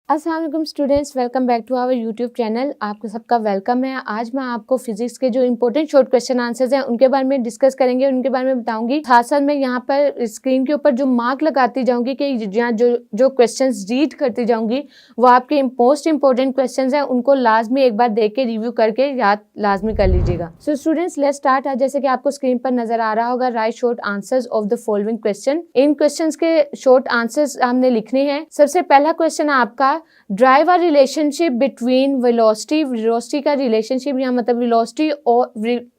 अस्सलाम वालेकुम students, welcome back to our YouTube channel. आपको सबका वेलकम है। आज मैं आपको फिजिक्स के जो इंपॉर्टेंट शॉर्ट क्वेश्चन आंसर्स हैं उनके बारे में डिस्कस करेंगे, उनके बारे में बताऊंगी। साथ साथ मैं यहाँ पर स्क्रीन के ऊपर जो मार्क लगाती जाऊंगी कि यहाँ जो क्वेश्चंस रीड करती जाऊंगी वो आपके मोस्ट इंपॉर्टेंट क्वेश्चन हैं, उनको लाजमी एक बार देख के रिव्यू करके याद लाजमी कर लीजिएगा। So students, let's start. जैसे कि आपको स्क्रीन पर नजर आ रहा होगा, right short answers of the following question. In question के शॉर्ट आंसर्स हमने लिखने हैं। सबसे पहला क्वेश्चन आपका, drive a relationship between velocity का रिलेशनशिप यहाँ मतलब वेलोसिटी और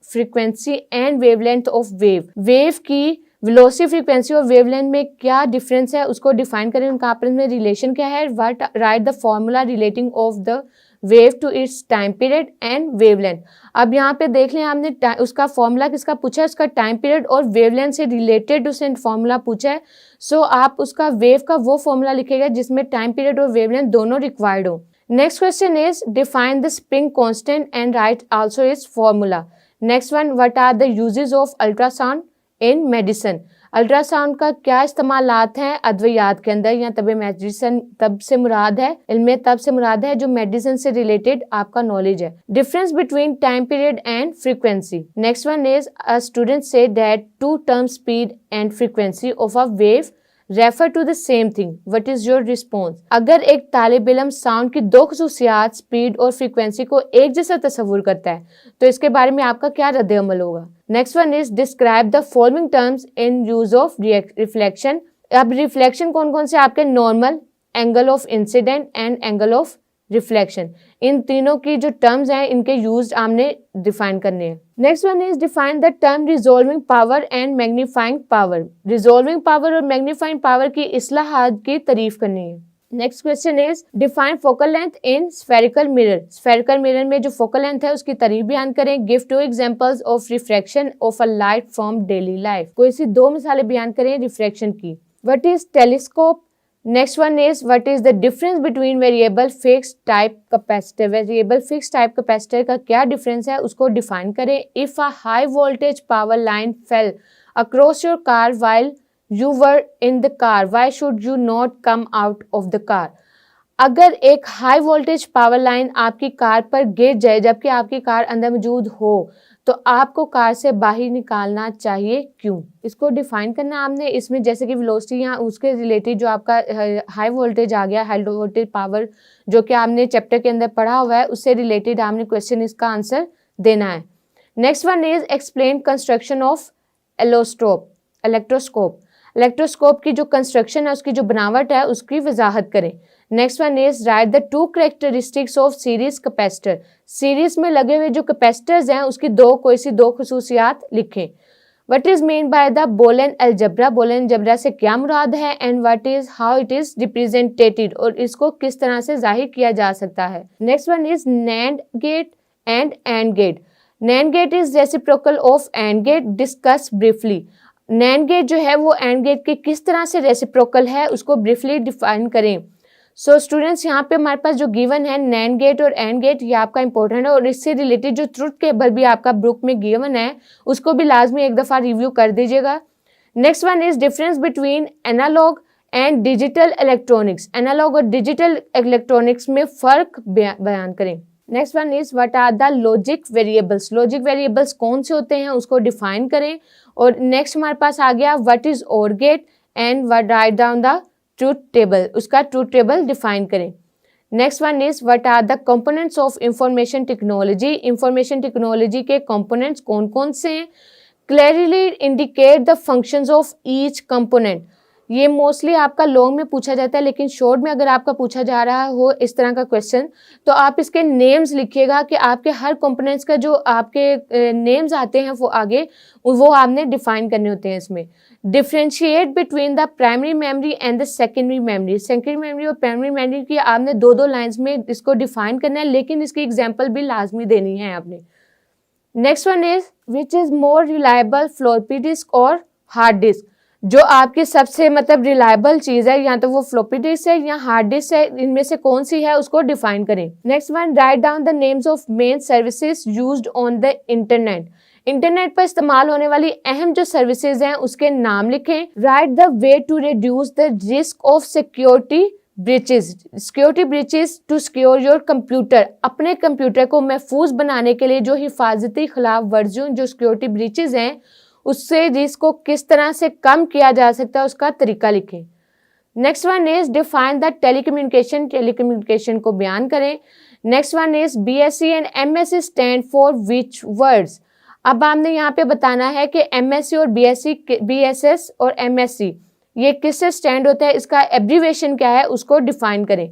frequency and wavelength of wave की वेलोसिटी, फ्रीक्वेंसी और वेवलेंथ में क्या डिफरेंस है उसको डिफाइन करें। उनका आपस में रिलेशन क्या है। What write the formula relating of the wave to its time period and wavelength. अब यहाँ पे देख लें, हमने उसका फॉर्मूला किसका पूछा है, उसका टाइम पीरियड और वेवलेंथ से रिलेटेड उसने फॉर्मूला पूछा है। सो आप उसका वेव का वो फॉर्मूला लिखेगा जिसमें टाइम पीरियड और वेवलेंथ दोनों रिक्वायर्ड हो। Next question is define the spring constant and write also its formula. Next one, what are the uses of ultrasound in medicine. Ultrasound का क्या इस्तेमालात हैं अद्वियात के अंदर, या तब मेडिसिन तब से मुराद है, इल्म तब से मुराद है जो मेडिसिन से रिलेटेड आपका नॉलेज है। Difference between time period and frequency. Next one is a student say that two term speed and frequency of a wave refer to the same thing, what is your response. अगर एक तालिब इल्म sound की दो खसूसियात speed और frequency को एक जैसा तस्वुर करता है तो इसके बारे में आपका क्या रद्द अमल होगा। Next one is describe the following terms in use of reflection. अब रिफ्लेक्शन कौन कौन से आपके, normal, angle of incidence and angle of reflection. इन तीनों की जो टर्म्स हैं इनके यूज हमने डिफाइन करने हैं। Next one is define the term resolving power and magnifying power. Resolving power और मैग्नीफाइंग पावर की इस्लाहात की तारीफ करनी है। Next question is define focal length in spherical mirror. Spherical mirror में जो फोकल लेंथ है उसकी तारीफ बयान करें। Give to examples of refraction of a light from daily life. कोई सी दो मिसालें बयान करें रिफ्रैक्शन की। What is telescope. Next one is what is the difference between variable fix type capacitor. Variable fix type capacitor का क्या difference है उसको डिफाइन करें। If a high voltage power line fail across your car while you were in the car, why should you not come out of the car। अगर एक high voltage power line आपकी car पर गिर जाए जबकि आपकी car अंदर मौजूद हो तो आपको कार से बाहर निकालना चाहिए, क्यों। इसको डिफाइन करना आपने। इसमें जैसे कि वेलोसिटी या उसके रिलेटेड जो आपका हाई वोल्टेज आ गया, हाई वोल्टेज पावर जो कि आपने चैप्टर के अंदर पढ़ा हुआ है उससे रिलेटेड आपने क्वेश्चन इसका आंसर देना है। Next one is explain construction of electroscope. Electroscope की जो कंस्ट्रक्शन है उसकी जो बनावट है उसकी वजाहत करें। Next one is right the two characteristics of series capacitor. Series में लगे हुए जो कैपेसिटर्स हैं उसकी कोई सी दो खसूसियात लिखें। What is mean by the बोलन अलजबरा। बोलन अलजबरा से क्या मुराद है and what is how it is represented, और इसको किस तरह से जाहिर किया जा सकता है। Next one is NAND gate and AND gate. NAND gate is reciprocal of AND gate, discuss briefly. NAND gate जो है वो एंड गेट के किस तरह से रेसिप्रोकल है उसको ब्रीफली डिफाइन करें। सो स्टूडेंट्स, यहाँ पे हमारे पास जो गिवन है नैंड गेट और एंड गेट, ये आपका इंपॉर्टेंट है और इससे रिलेटेड जो ट्रुथ टेबल भी आपका बुक में गिवन है उसको भी लाजमी एक दफ़ा रिव्यू कर दीजिएगा। Next one is difference between analog and digital electronics. Analog और डिजिटल इलेक्ट्रॉनिक्स में फ़र्क बयान करें। Next one is what are the logic variables. Logic variables कौन से होते हैं उसको डिफाइन करें। और नेक्स्ट हमारे पास आ गया what is OR gate and what write down the truth table, उसका ट्रूथ टेबल डिफाइन करें। Next one is what are the components of information technology. Information technology के कंपोनेंट्स कौन कौन से हैं। Clearly indicate the functions of each component. ये mostly आपका long में पूछा जाता है लेकिन शॉर्ट में अगर आपका पूछा जा रहा हो इस तरह का क्वेश्चन तो आप इसके नेम्स लिखिएगा कि आपके हर कंपोनेंट्स का जो आपके नेम्स आते हैं वो आगे वो आपने डिफाइन करने होते हैं। इसमें differentiate between the primary memory and the secondary memory. Secondary memory और प्राइमरी मेमोरी की आपने दो लाइन्स में इसको डिफाइन करना है लेकिन इसकी एग्जाम्पल भी लाजमी देनी है आपने। Next one is which is more reliable, floppy disk और हार्ड डिस्क। जो आपकी सबसे मतलब रिलायबल चीज है या तो वो फ्लॉपी डिस्क है या हार्ड डिस्क है, इनमें से कौन सी है उसको डिफाइन करें। Next one, right down the names of main services used on the internet. Internet पर इस्तेमाल होने वाली अहम जो सर्विसेज हैं उसके नाम लिखें। Write the way to reduce the risk of security breaches, security breaches to secure your computer, अपने कंप्यूटर को महफूज बनाने के लिए जो हिफाजती खिलाफ वर्जियों जो सिक्योरिटी ब्रीचेस हैं उससे रिस्क को किस तरह से कम किया जा सकता है उसका तरीका लिखें। Next one is define the telecommunication, telecommunication को बयान करें। Next one is BSc and MSc stand for which words, अब आपने यहाँ पे बताना है कि एमएससी और बीएससी, बीएसएस और एमएससी ये किससे स्टैंड होता है, इसका एब्रीवेशन क्या है उसको डिफाइन करें।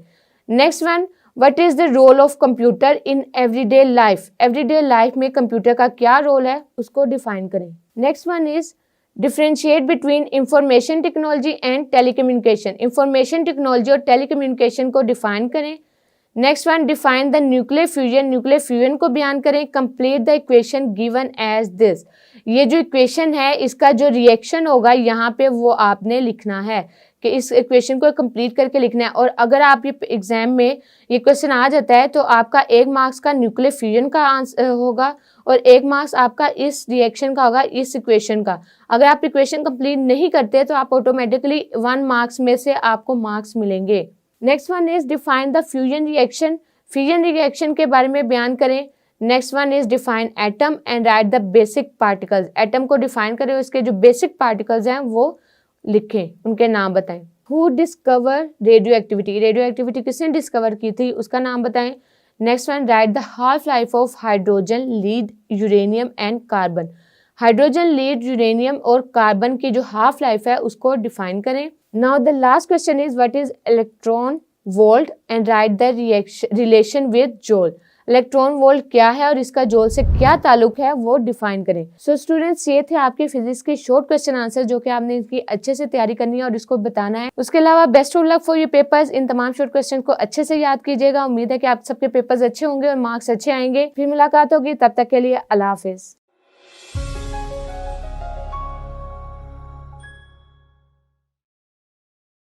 Next one, what is the role of computer in everyday life, everyday life में कंप्यूटर का क्या रोल है उसको डिफाइन करें। Next one is differentiate between information technology and telecommunication, information technology और टेलीकम्युनिकेशन को डिफाइन करें। Next one, define the nuclear fusion, nuclear fusion को बयान करें। Complete the equation given as this, ये जो इक्वेशन है इसका जो रिएक्शन होगा यहाँ पे वो आपने लिखना है कि इस इक्वेशन को कंप्लीट करके लिखना है। और अगर आप ये एग्जाम में ये क्वेश्चन आ जाता है तो आपका 1 मार्क्स का न्यूक्लियर फ्यूजन का आंसर होगा और 1 मार्क्स आपका इस रिएक्शन का होगा, इस इक्वेशन का। अगर आप इक्वेशन कंप्लीट नहीं करते तो आप ऑटोमेटिकली 1 मार्क्स में से आपको मार्क्स मिलेंगे। Next one is define the fusion reaction, fusion reaction के बारे में बयान करें। Next one is define atom and right the basic particles, atom को डिफाइन करें, उसके जो बेसिक पार्टिकल्स हैं वो लिखें, उनके नाम बताएं। Who discover radio activity, radio activity किसने डिस्कवर की थी उसका नाम बताएं। Next one, right the half life of hydrogen, lead, uranium and carbon, hydrogen, lead, uranium और कार्बन की जो हाफ लाइफ है उसको डिफाइन करें। Now the last question is what is electron volt and right the relation with joule, electron volt क्या है और इसका जूल से क्या ताल्लुक है वो डिफाइन करें। सो स्टूडेंट्स, ये थे आपके फिजिक्स के शॉर्ट क्वेश्चन आंसर जो कि आपने इसकी अच्छे से तैयारी करनी है और इसको बताना है। उसके अलावा best of luck for your papers, इन तमाम शॉर्ट क्वेश्चन को अच्छे से याद कीजिएगा। उम्मीद है कि आप सबके पेपर्स अच्छे होंगे और मार्क्स अच्छे आएंगे। फिर मुलाकात होगी, तब तक के लिए अल्लाह हाफिज।